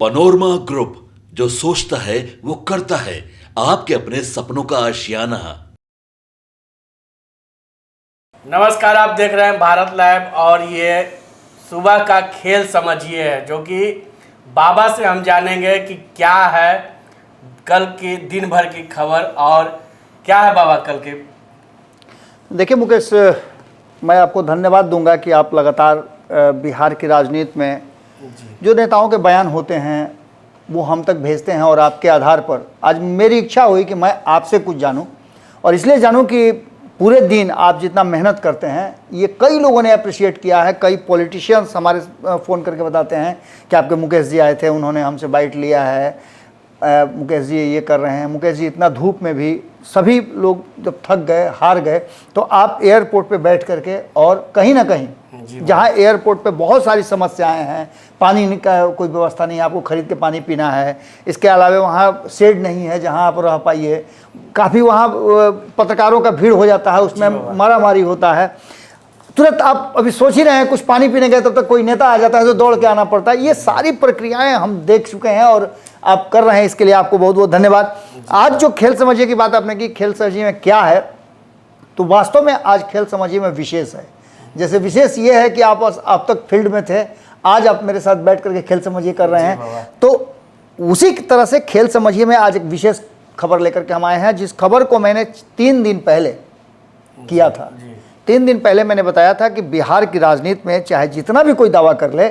Panorama group, जो सोचता है वो करता है। आपके अपने सपनों का आशियाना। नमस्कार, आप देख रहे हैं भारत लाइव और ये सुबह का खेल समझिए है, जो कि बाबा से हम जानेंगे कि क्या है कल की दिन भर की खबर और क्या है बाबा कल की। देखिए मुकेश, मैं आपको धन्यवाद दूंगा कि आप लगातार बिहार की राजनीति में जो नेताओं के बयान होते हैं वो हम तक भेजते हैं और आपके आधार पर आज मेरी इच्छा हुई कि मैं आपसे कुछ जानूं, और इसलिए जानूं कि पूरे दिन आप जितना मेहनत करते हैं ये कई लोगों ने अप्रिशिएट किया है। कई पॉलिटिशियंस हमारे फ़ोन करके बताते हैं कि आपके मुकेश जी आए थे, उन्होंने हमसे बाइट लिया है, मुकेश जी ये कर रहे हैं। मुकेश जी इतना धूप में भी सभी लोग जब थक गए, हार गए, तो आप एयरपोर्ट पे बैठ करके और कहीं ना कहीं जहाँ एयरपोर्ट पे बहुत सारी समस्याएं हैं, पानी का कोई व्यवस्था नहीं है, आपको खरीद के पानी पीना है, इसके अलावा वहाँ शेड नहीं है जहाँ आप रह पाइए, काफ़ी वहाँ पत्रकारों का भीड़ हो जाता है, उसमें मारामारी होता है। तुरंत आप अभी सोच ही रहे हैं कुछ पानी पीने गए तब तक कोई नेता आ जाता है तो दौड़ के आना पड़ता है। ये सारी प्रक्रियाएं हम देख चुके हैं और आप कर रहे हैं, इसके लिए आपको बहुत बहुत धन्यवाद। आज जो खेल समझिए की बात आपने की, खेल समझिए में क्या है, तो वास्तव में आज खेल समझिए में विशेष है। जैसे विशेष ये है कि आप तक फील्ड में थे, आज आप मेरे साथ बैठ करके खेल समझिए कर रहे हैं, तो उसी तरह से खेल समझिए में आज एक विशेष खबर लेकर के हम आए हैं, जिस खबर को मैंने 3 दिन पहले किया था। 3 दिन पहले मैंने बताया था कि बिहार की राजनीति में चाहे जितना भी कोई दावा कर ले,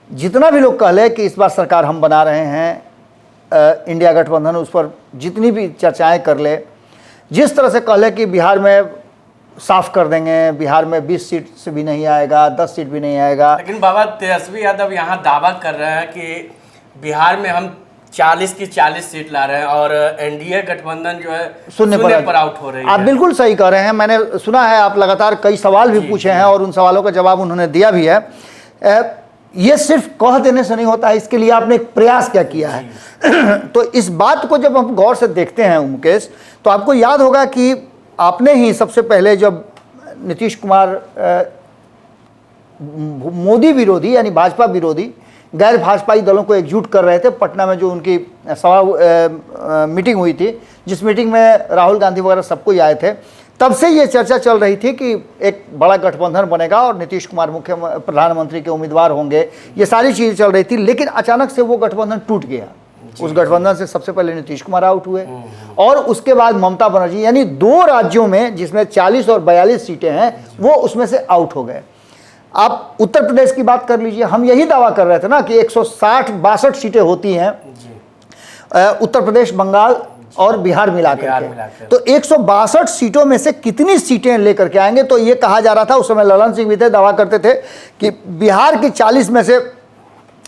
जितना भी लोग कह ले कि इस बार सरकार हम बना रहे हैं, इंडिया गठबंधन उस पर जितनी भी चर्चाएं कर ले, जिस तरह से कह ले कि बिहार में साफ कर देंगे, बिहार में 20 सीट से भी नहीं आएगा, 10 सीट भी नहीं आएगा। लेकिन बाबा तेजस्वी यादव यहाँ दावा कर रहे हैं कि बिहार में हम 40 की 40 सीट ला रहे हैं और एनडीए गठबंधन जो है शून्य पर आउट हो रही है। आप बिल्कुल सही कह रहे हैं। मैंने सुना है आप लगातार कई सवाल भी पूछे हैं और उन सवालों का जवाब उन्होंने दिया भी है। ये सिर्फ कह देने से नहीं होता है, इसके लिए आपने एक प्रयास क्या किया है। तो इस बात को जब हम गौर से देखते हैं मुकेश, तो आपको याद होगा कि आपने ही सबसे पहले जब नीतीश कुमार मोदी विरोधी यानी भाजपा विरोधी गैर भाजपाई दलों को एकजुट कर रहे थे, पटना में जो उनकी मीटिंग हुई थी, जिस मीटिंग में राहुल गांधी वगैरह सब कोई आए थे, तब से ये चर्चा चल रही थी कि एक बड़ा गठबंधन बनेगा और नीतीश कुमार मुख्य प्रधानमंत्री के उम्मीदवार होंगे, ये सारी चीज़ें चल रही थी। लेकिन अचानक से वो गठबंधन टूट गया। उस गठबंधन से सबसे पहले नीतीश कुमार आउट हुए और उसके बाद ममता बनर्जी, यानी 2 राज्यों में जिसमें 40 और 42 सीटें हैं, वो उसमें से आउट हो गए। आप उत्तर प्रदेश की बात कर लीजिए, हम यही दावा कर रहे थे ना कि 160-62 सीटें होती हैं उत्तर प्रदेश, बंगाल और बिहार मिलाकर के, तो 162 सीटों में से कितनी सीटें लेकर के आएंगे। तो ये कहा जा रहा था, उस समय ललन सिंह भी थे, दावा करते थे कि बिहार की 40 में से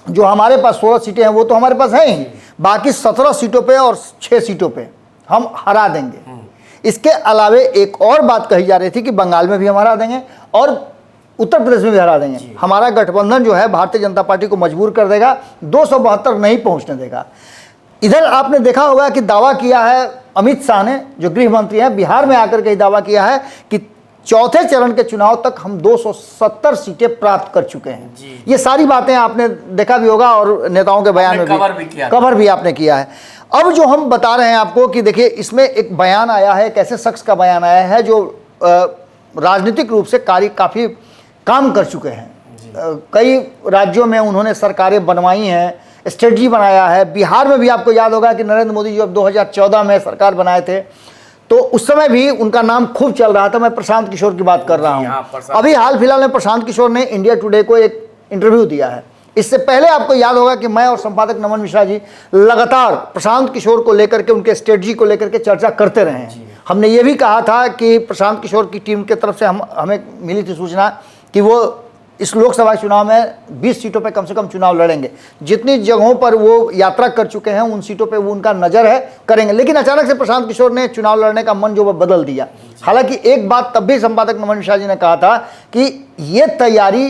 जो हमारे पास 16 सीटें हैं वो तो हमारे पास हैं ही, बाकी 17 सीटों पे और 6 सीटों पे हम हरा देंगे। इसके अलावे एक और बात कही जा रही थी कि बंगाल में भी हम हरा देंगे और उत्तर प्रदेश में भी हरा देंगे। हमारा गठबंधन जो है भारतीय जनता पार्टी को मजबूर कर देगा, 272 नहीं पहुंचने देगा। इधर आपने देखा होगा कि दावा किया है अमित शाह ने, जो गृह मंत्री हैं, बिहार में आकर के दावा किया है कि चौथे चरण के चुनाव तक हम 270 सीटें प्राप्त कर चुके हैं। ये सारी बातें आपने देखा भी होगा और नेताओं के बयान में कवर भी आपने किया है। अब जो हम बता रहे हैं आपको कि देखिए, इसमें एक बयान आया है, एक ऐसे शख्स का बयान आया है जो राजनीतिक रूप से काफ़ी काम कर चुके हैं। कई राज्यों में उन्होंने सरकारें बनवाई हैं, स्ट्रेटजी बनाया है। बिहार में भी आपको याद होगा कि नरेंद्र मोदी जब 2014 में सरकार बनाए थे तो उस समय भी उनका नाम खूब चल रहा था। मैं प्रशांत किशोर की बात कर रहा हूँ। अभी हाल फिलहाल में प्रशांत किशोर ने इंडिया टुडे को एक इंटरव्यू दिया है। इससे पहले आपको याद होगा कि मैं और संपादक नमन मिश्रा जी लगातार प्रशांत किशोर को लेकर के, उनके स्ट्रेटजी को लेकर के चर्चा करते रहे हैं। हमने ये भी कहा था कि प्रशांत किशोर की टीम की तरफ से हमें मिली थी सूचना कि वो इस लोकसभा चुनाव में 20 सीटों पे कम से कम चुनाव लड़ेंगे। जितनी जगहों पर वो यात्रा कर चुके हैं उन सीटों पे वो उनका नज़र है, करेंगे। लेकिन अचानक से प्रशांत किशोर ने चुनाव लड़ने का मन जो वो बदल दिया। हालांकि एक बात तब भी संपादक नमन मिश्रा जी ने कहा था कि ये तैयारी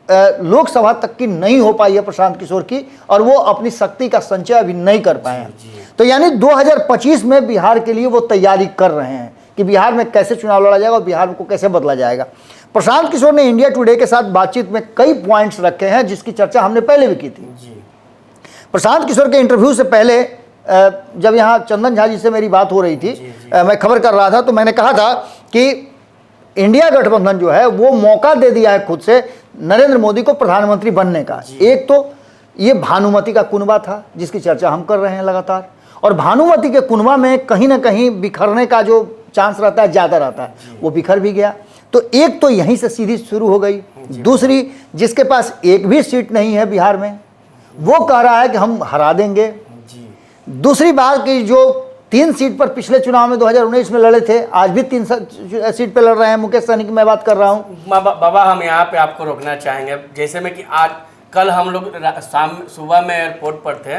लोकसभा तक की नहीं हो पाई है प्रशांत किशोर की, और वो अपनी शक्ति का संचय अभी नहीं कर पाए हैं। तो यानी 2025 में बिहार के लिए वो तैयारी कर रहे हैं कि बिहार में कैसे चुनाव लड़ा जाएगा और बिहार को कैसे बदला जाएगा। प्रशांत किशोर ने इंडिया टुडे के साथ बातचीत में कई पॉइंट्स रखे हैं जिसकी चर्चा हमने पहले भी की थी। प्रशांत किशोर के इंटरव्यू से पहले जब यहाँ चंदन झा जी से मेरी बात हो रही थी, मैं खबर कर रहा था, तो मैंने कहा था कि इंडिया गठबंधन जो है वो मौका दे दिया है खुद से नरेंद्र मोदी को प्रधानमंत्री बनने का। एक तो ये भानुमति का कुनबा था जिसकी चर्चा हम कर रहे हैं लगातार, और भानुमति के कुनबा में कहीं ना कहीं बिखरने का जो चांस रहता है ज़्यादा रहता है, वो बिखर भी गया। तो एक तो यहीं से सीधी शुरू हो गई। दूसरी, जिसके पास एक भी सीट नहीं है बिहार में, वो कह रहा है कि हम हरा देंगे। दूसरी बात कि जो 3 सीट पर पिछले चुनाव में 2019 में लड़े थे, आज भी 3 सीट पर लड़ रहे हैं। मुकेश सहनी की मैं बात कर रहा हूँ। बाबा हम यहाँ पे आपको रोकना चाहेंगे। जैसे में कि आज कल हम लोग शाम सुबह में एयरपोर्ट पर थे,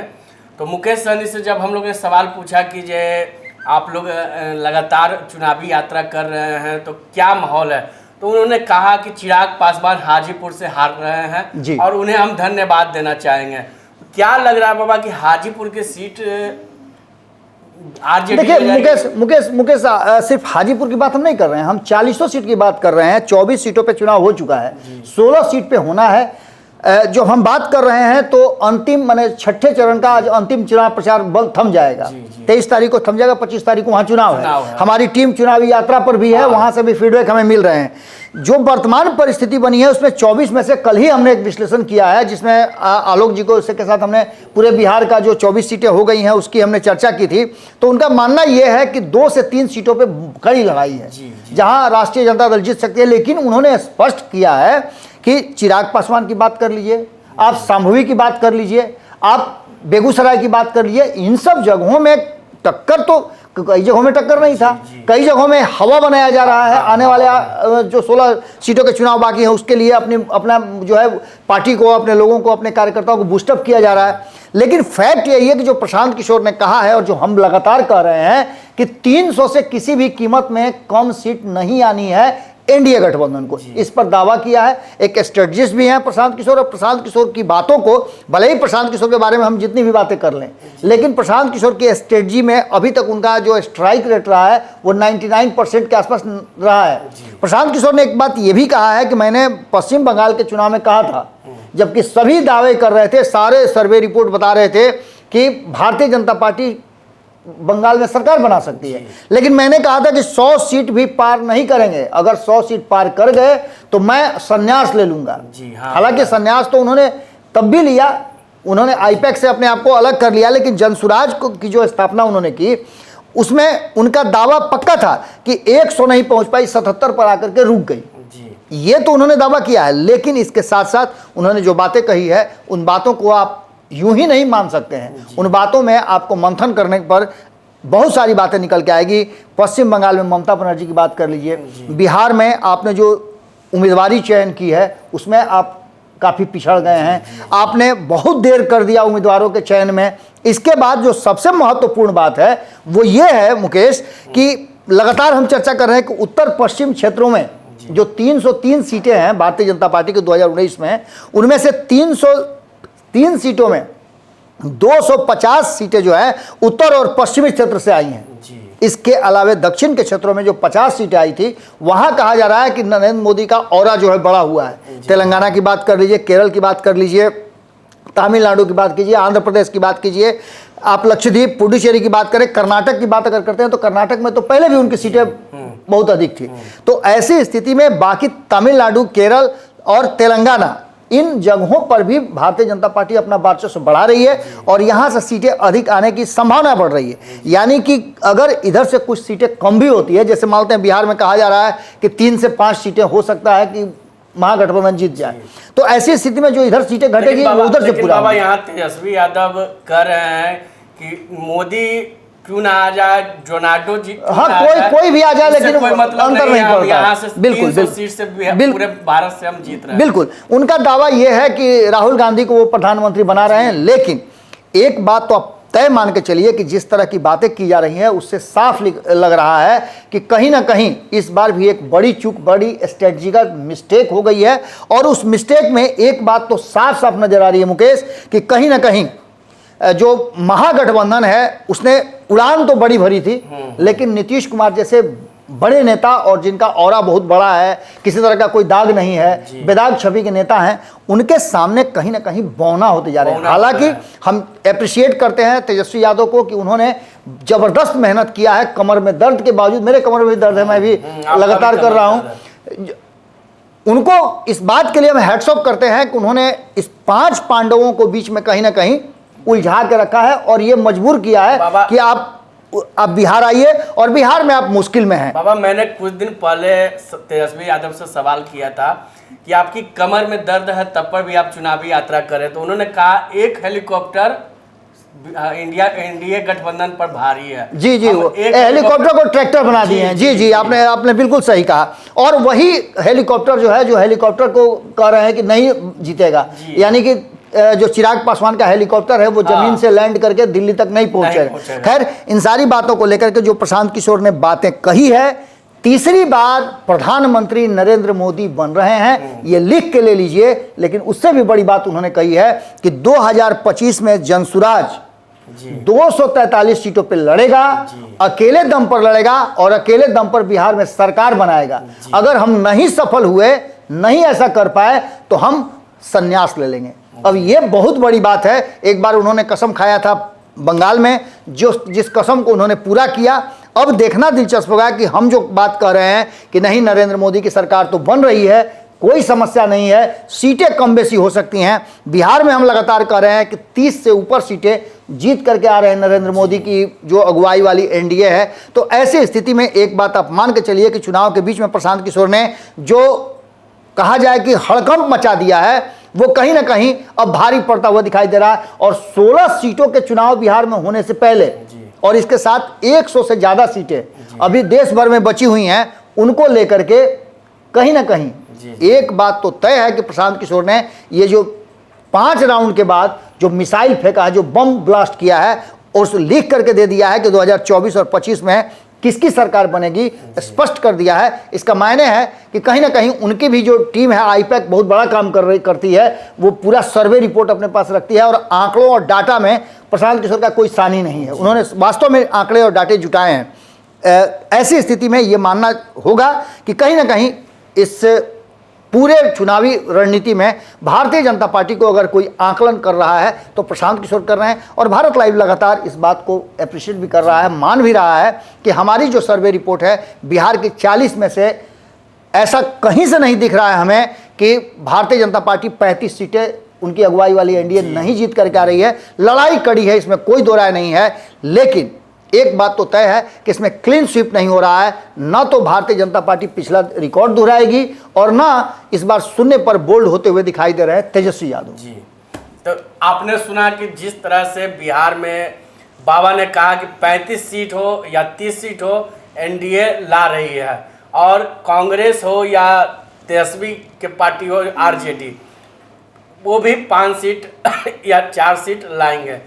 तो मुकेश सहनी से जब हम लोग ने सवाल पूछा कि जे आप लोग लगातार चुनावी यात्रा कर रहे हैं तो क्या माहौल है, तो उन्होंने कहा कि चिराग पासवान हाजीपुर से हार रहे हैं और उन्हें हम धन्यवाद देना चाहेंगे। क्या लग रहा है बाबा कि हाजीपुर की सीट देखिए मुकेश सिर्फ हाजीपुर की बात हम नहीं कर रहे हैं, हम 40 सीट की बात कर रहे हैं। 24 सीटों पे चुनाव हो चुका है, 16 सीट पे होना है। जो हम बात कर रहे हैं तो अंतिम माने 6ठे चरण का आज अंतिम चुनाव प्रचार बल थम जाएगा। 23 तारीख को थम जाएगा, 25 तारीख को वहाँ चुनाव है। हमारी टीम चुनावी यात्रा पर भी है, वहाँ से भी फीडबैक हमें मिल रहे हैं। जो वर्तमान परिस्थिति बनी है उसमें 24 में से कल ही हमने एक विश्लेषण किया है, जिसमें आलोक जी को के साथ हमने पूरे बिहार का जो 24 सीटें हो गई हैं उसकी हमने चर्चा की थी। तो उनका मानना यह है कि 2 से 3 सीटों पर कड़ी लड़ाई है जहाँ राष्ट्रीय जनता दल जीत सकती है। लेकिन उन्होंने स्पष्ट किया है कि चिराग पासवान की बात कर लीजिए, आप शांभवी की बात कर लीजिए, आप बेगूसराय की बात कर लीजिए, इन सब जगहों में टक्कर तो कई जगहों में टक्कर नहीं था, कई जगहों में हवा बनाया जा रहा है। आने वाले जो 16 सीटों के चुनाव बाकी हैं उसके लिए अपना जो है पार्टी को, अपने लोगों को, अपने कार्यकर्ताओं को बूस्टअप किया जा रहा है। लेकिन फैक्ट यही है कि जो प्रशांत किशोर ने कहा है और जो हम लगातार कह रहे हैं कि 300 से किसी भी कीमत में कम सीट नहीं आनी है एनडीए गठबंधन को, इस पर दावा किया है। एक स्ट्रेटजिस्ट भी हैं प्रशांत किशोर, और प्रशांत किशोर की बातों को, भले ही प्रशांत किशोर के बारे में हम जितनी भी बातें कर लें, लेकिन प्रशांत किशोर की स्ट्रेटजी में अभी तक उनका जो स्ट्राइक रेट रहा है वो 99% के आसपास रहा है। प्रशांत किशोर ने एक बात ये भी कहा है कि मैंने पश्चिम बंगाल के चुनाव में कहा था, जबकि सभी दावे कर रहे थे, सारे सर्वे रिपोर्ट बता रहे थे कि भारतीय जनता पार्टी बंगाल में सरकार बना सकती है, लेकिन मैंने कहा था कि 100 सीट भी पार नहीं करेंगे। अगर 100 सीट पार कर गए तो मैं संन्यास ले लूंगा। हालांकि संन्यास तो उन्होंने तब भी लिया, उन्होंने आईपैक से अपने आप को अलग कर लिया, लेकिन जनसुराज की जो स्थापना उन्होंने की उसमें उनका दावा पक्का था कि 100 नहीं पहुंच पाई, 77 पर आकर के रुक गई। ये तो उन्होंने दावा किया है, लेकिन इसके साथ साथ उन्होंने जो बातें कही है उन बातों को आप यूं ही नहीं मान सकते हैं। उन बातों में आपको मंथन करने पर बहुत सारी बातें निकल के आएगी। पश्चिम बंगाल में ममता बनर्जी की बात कर लीजिए, बिहार में आपने जो उम्मीदवारी चयन की है उसमें आप काफ़ी पिछड़ गए हैं, आपने बहुत देर कर दिया उम्मीदवारों के चयन में। इसके बाद जो सबसे महत्वपूर्ण बात है वो ये है मुकेश कि लगातार हम चर्चा कर रहे हैं कि उत्तर पश्चिम क्षेत्रों में जो 303 सीटें हैं भारतीय जनता पार्टी के 2019 में, उनमें से 303 सीटों में 250 सीटें जो है उत्तर और पश्चिमी क्षेत्र से आई हैं। इसके अलावा दक्षिण के क्षेत्रों में जो 50 सीटें आई थी वहां कहा जा रहा है कि नरेंद्र मोदी का ऑरा जो है बड़ा हुआ है। तेलंगाना की बात कर लीजिए, केरल की बात कर लीजिए, तमिलनाडु की बात कीजिए, आंध्र प्रदेश की बात कीजिए, आप लक्षद्वीप, पुडुचेरी की बात करें, कर्नाटक की बात अगर करते हैं तो कर्नाटक में तो पहले भी उनकी सीटें बहुत अधिक थी। तो ऐसी स्थिति में बाकी तमिलनाडु, केरल और तेलंगाना, इन जगहों पर भी भारतीय जनता पार्टी अपना वर्चस्व बढ़ा रही है और यहाँ से सीटें अधिक आने की संभावना बढ़ रही है। यानी कि अगर इधर से कुछ सीटें कम भी होती है, जैसे मानते हैं बिहार में कहा जा रहा है कि 3 से 5 सीटें हो सकता है कि महागठबंधन जीत जाए, तो ऐसी स्थिति में जो इधर सीटें घटेगी वो उधर से पूरा। बाबा यहाँ तेजस्वी यादव कह रहे हैं कि मोदी क्यों ना आ जाए, जोनाडो जी, हाँ कोई भी आ जाए, लेकिन कोई मतलब अंतर नहीं पड़ता। यहाँ से बिल्कुल 300 सीट से पूरे भारत से हम जीत रहे हैं। बिल्कुल, उनका दावा यह है कि राहुल गांधी को वो प्रधानमंत्री बना रहे हैं। लेकिन एक बात तो आप तय मान के चलिए कि जिस तरह की बातें की जा रही हैं उससे साफ लग रहा है कि कहीं ना कहीं इस बार भी एक बड़ी चूक, बड़ी स्ट्रेटजिकल मिस्टेक हो गई है। और उस मिस्टेक में एक बात तो साफ साफ नजर आ रही है मुकेश कि कहीं ना कहीं जो महागठबंधन है उसने उड़ान तो बड़ी भरी थी, लेकिन नीतीश कुमार जैसे बड़े नेता और जिनका ऑरा बहुत बड़ा है, किसी तरह का कोई दाग नहीं है, बेदाग छवि के नेता हैं, उनके सामने कहीं ना कहीं बौना होते जा रहे हैं। हालांकि हम अप्रिशिएट करते हैं तेजस्वी यादव को कि उन्होंने जबरदस्त मेहनत किया है कमर में दर्द के बावजूद। मेरे कमर में भी दर्द है, मैं भी लगातार कर रहा हूं। उनको इस बात के लिए हम हैट्स ऑफ करते हैं कि उन्होंने इस 5 पांडवों को बीच में कहीं ना कहीं उलझा के रखा है और ये मजबूर किया है कि आप बिहार आइए और बिहार में आप मुश्किल में हैं। बाबा, मैंने कुछ दिन पहले तेजस्वी यादव से सवाल किया था कि आपकी कमर में दर्द है तब पर भी आप चुनावी यात्रा करें, तो उन्होंने कहा एक हेलीकॉप्टर एनडीए गठबंधन पर भारी है। जी जी, वो हेलीकॉप्टर को ट्रैक्टर बना दिए हैं। जी जी, आपने बिल्कुल सही कहा। और वही हेलीकॉप्टर जो है, जो हेलीकॉप्टर को कह रहे हैं कि नहीं जीतेगा, यानी कि जो चिराग पासवान का हेलीकॉप्टर है वो जमीन से लैंड करके दिल्ली तक नहीं पहुंचेगा। खैर, इन सारी बातों को लेकर के जो प्रशांत किशोर ने बातें कही है, तीसरी बार प्रधानमंत्री नरेंद्र मोदी बन रहे हैं, ये लिख के ले लीजिए। लेकिन उससे भी बड़ी बात उन्होंने कही है कि 2025 में जनसुराज 243 सीटों पर लड़ेगा, अकेले दम पर लड़ेगा और अकेले दम पर बिहार में सरकार बनाएगा। अगर हम नहीं सफल हुए, नहीं ऐसा कर पाए, तो हम संन्यास ले लेंगे। अब ये बहुत बड़ी बात है। एक बार उन्होंने कसम खाया था बंगाल में, जिस कसम को उन्होंने पूरा किया। अब देखना दिलचस्प होगा कि हम जो बात कर रहे हैं कि नहीं, नरेंद्र मोदी की सरकार तो बन रही है, कोई समस्या नहीं है, सीटें कम बेसी हो सकती हैं। बिहार में हम लगातार कह रहे हैं कि 30 से ऊपर सीटें जीत करके आ रहे हैं नरेंद्र मोदी की जो अगुवाई वाली एनडीए है। तो ऐसी स्थिति में एक बात आप मान के चलिए कि चुनाव के बीच में प्रशांत किशोर ने जो कहा जाए कि हड़कंप मचा दिया है, वो कहीं ना कहीं अब भारी पड़ता हुआ दिखाई दे रहा है। और 16 सीटों के चुनाव बिहार में होने से पहले और इसके साथ 100 से ज़्यादा सीटें अभी देश भर में बची हुई हैं, उनको लेकर के कहीं ना कहीं एक बात तो तय है कि प्रशांत किशोर ने ये जो 5 राउंड के बाद जो मिसाइल फेंका है, जो बम ब्लास्ट किया है, और उसे लीक करके दे दिया है कि 2024 और 25 में किसकी सरकार बनेगी, स्पष्ट कर दिया है। इसका मायने है कि कहीं ना कहीं उनकी भी जो टीम है, आईपैक बहुत बड़ा काम करती है, वो पूरा सर्वे रिपोर्ट अपने पास रखती है और आंकड़ों और डाटा में प्रशांत किशोर का कोई सानी नहीं है। उन्होंने वास्तव में आंकड़े और डाटे जुटाए हैं। ऐसी स्थिति में ये मानना होगा कि कहीं ना कहीं इस पूरे चुनावी रणनीति में भारतीय जनता पार्टी को अगर कोई आकलन कर रहा है तो प्रशांत किशोर कर रहे हैं। और भारत लाइव लगातार इस बात को अप्रिशिएट भी कर रहा है, मान भी रहा है कि हमारी जो सर्वे रिपोर्ट है, बिहार की 40 में से ऐसा कहीं से नहीं दिख रहा है हमें कि भारतीय जनता पार्टी 35 सीटें उनकी अगुवाई वाली एनडीए नहीं जीत करके आ रही है। लड़ाई कड़ी है, इसमें कोई दो राय नहीं है। लेकिन एक बात तो तय है कि इसमें क्लीन स्वीप नहीं हो रहा है। ना तो भारतीय जनता पार्टी पिछला रिकॉर्ड दोहराएगी और ना इस बार शून्य पर बोल्ड होते हुए दिखाई दे रहे हैं तेजस्वी यादव जी। तो आपने सुना कि जिस तरह से बिहार में बाबा ने कहा कि 35 सीट हो या 30 सीट हो, एनडीए ला रही है, और कांग्रेस हो या तेजस्वी के पार्टी हो आरजेडी, वो भी 5 सीट या 4 सीट लाएंगे।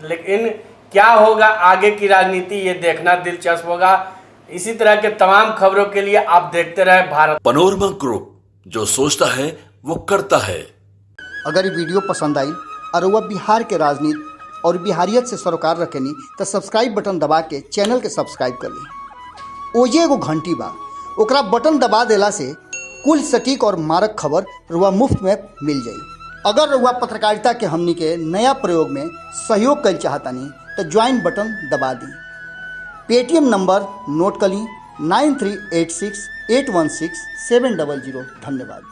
लेकिन क्या होगा आगे की राजनीति, ये देखना दिलचस्प होगा। इसी तरह के तमाम खबरों के लिए आप देखते रहे भारत पनोरमा ग्रुप, जो सोचता है वो करता है। अगर ये वीडियो पसंद आई और वह बिहार के राजनीति और बिहारियत से सरोकार रखेनी तो सब्सक्राइब बटन दबा के चैनल के सब्सक्राइब कर ली। ओजे एगो घंटी बा, ओकरा बटन दबा देला से कुल सटीक और मारक खबर रुआ मुफ्त में मिल जाई। अगर रुआ पत्रकारिता के हमनी के नया प्रयोग में सहयोग कर चाहतानी तो ज्वाइन बटन दबा दी। पेटीएम नंबर नोट कर ली 9386816700। धन्यवाद।